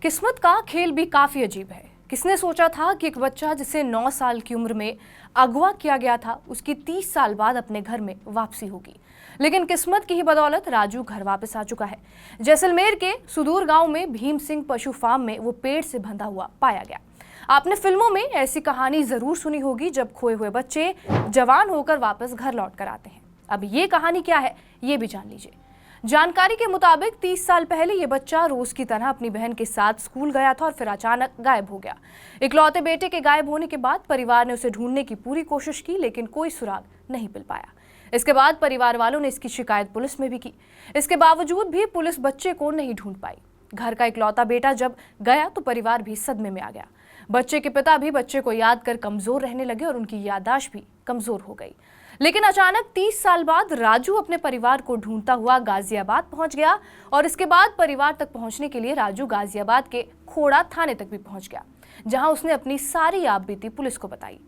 किस्मत का खेल भी काफी अजीब है। किसने सोचा था कि एक बच्चा जिसे 9 साल की उम्र में अगवा किया गया था, उसकी 30 साल बाद अपने घर में वापसी होगी। लेकिन किस्मत की ही बदौलत राजू घर वापस आ चुका है। जैसलमेर के सुदूर गांव में भीम सिंह पशु फार्म में वो पेड़ से बंधा हुआ पाया गया। आपने फिल्मों में ऐसी कहानी जरूर सुनी होगी, जब खोए हुए बच्चे जवान होकर वापस घर लौट कर आते हैं। अब ये कहानी क्या है, ये भी जान लीजिए। जानकारी के मुताबिक 30 साल पहले ये बच्चा रोज की तरह अपनी बहन के साथ स्कूल गया था और फिर अचानक गायब हो गया। इकलौते बेटे के गायब होने के बाद परिवार ने उसे ढूंढने की पूरी कोशिश की, लेकिन कोई सुराग नहीं मिल पाया। इसके बाद परिवार वालों ने इसकी शिकायत पुलिस में भी की। इसके बावजूद भी पुलिस बच्चे को नहीं ढूंढ पाई। घर का इकलौता बेटा जब गया तो परिवार भी सदमे में आ गया। बच्चे के पिता भी बच्चे को याद कर कमजोर रहने लगे और उनकी याददाश्त भी कमजोर हो गई। लेकिन अचानक 30 साल बाद राजू अपने परिवार को ढूंढता हुआ गाजियाबाद पहुंच गया और इसके बाद परिवार तक पहुंचने के लिए राजू गाजियाबाद के खोड़ा थाने तक भी पहुंच गया, जहां उसने अपनी सारी याद बीती पुलिस को बताई।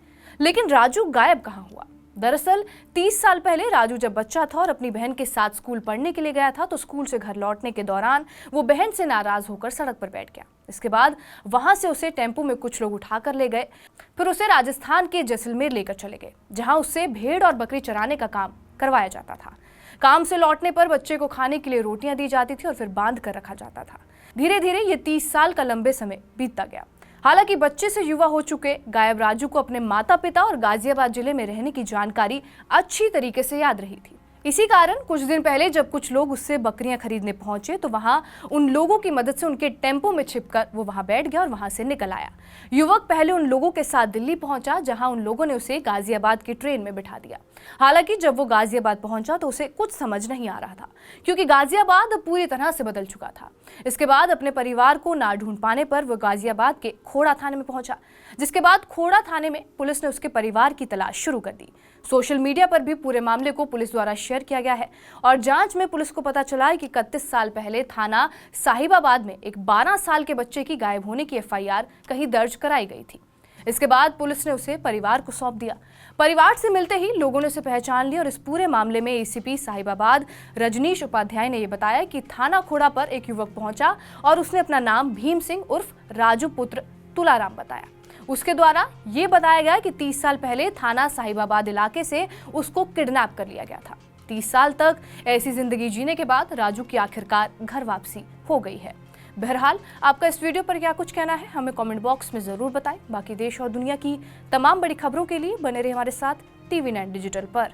लेकिन राजू गायब कहां हुआ? दरअसल 30 साल पहले राजू जब बच्चा था और अपनी बहन के साथ स्कूल पढ़ने के लिए गया था, तो स्कूल से घर लौटने के दौरान वो बहन से नाराज होकर सड़क पर बैठ गया। इसके बाद वहां से उसे टेम्पो में कुछ लोग उठाकर ले गए, फिर उसे राजस्थान के जैसलमेर लेकर चले गए, जहां उससे भेड़ और बकरी चराने का काम करवाया जाता था। काम से लौटने पर बच्चे को खाने के लिए रोटियां दी जाती थी और फिर बांध कर रखा जाता था। धीरे धीरे ये 30 साल का लंबे समय बीतता गया। हालांकि बच्चे से युवा हो चुके गायब राजू को अपने माता पिता और गाजियाबाद जिले में रहने की जानकारी अच्छी तरीके से याद रही थी। इसी कारण कुछ दिन पहले जब कुछ लोग उससे बकरियां खरीदने पहुंचे, तो वहां उन लोगों की मदद से उनके टेम्पो में छिपकर वो वहां बैठ गया और वहां से निकल आया। युवक पहले उन लोगों के साथ दिल्ली पहुंचा, जहां उन लोगों ने उसे गाजियाबाद की ट्रेन में बिठा दिया। हालांकि जब वो गाजियाबाद पहुंचा तो उसे कुछ समझ नहीं आ रहा था, क्योंकि गाजियाबाद अब पूरी तरह से बदल चुका था। इसके बाद अपने परिवार को ना ढूंढ पाने पर वो गाजियाबाद के खोड़ा थाने में पहुंचा, जिसके बाद खोड़ा थाने में पुलिस ने उसके परिवार की तलाश शुरू कर दी। सोशल मीडिया पर भी पूरे मामले को पुलिस द्वारा शेयर किया गया है और जांच में पुलिस को पता चला है कि 31 साल पहले थाना साहिबाबाद में एक 12 साल के बच्चे की गायब होने की FIR कहीं दर्ज कराई गई थी। इसके बाद पुलिस ने उसे परिवार को सौंप दिया। परिवार से मिलते ही लोगों ने उसे पहचान लिया और इस पूरे मामले में ACP साहिबाबाद रजनीश उपाध्याय ने यह बताया कि थाना खोड़ा पर एक युवक पहुंचा और उसने अपना नाम भीम सिंह उर्फ राजू पुत्र तुलाराम बताया। उसके द्वारा ये बताया गया कि 30 साल पहले थाना साहिबाबाद इलाके से उसको किडनैप कर लिया गया था। 30 साल तक ऐसी जिंदगी जीने के बाद राजू की आखिरकार घर वापसी हो गई है। बहरहाल आपका इस वीडियो पर क्या कुछ कहना है, हमें कमेंट बॉक्स में जरूर बताएं। बाकी देश और दुनिया की तमाम बड़ी खबरों के लिए बने रहे हमारे साथ TV9 डिजिटल पर।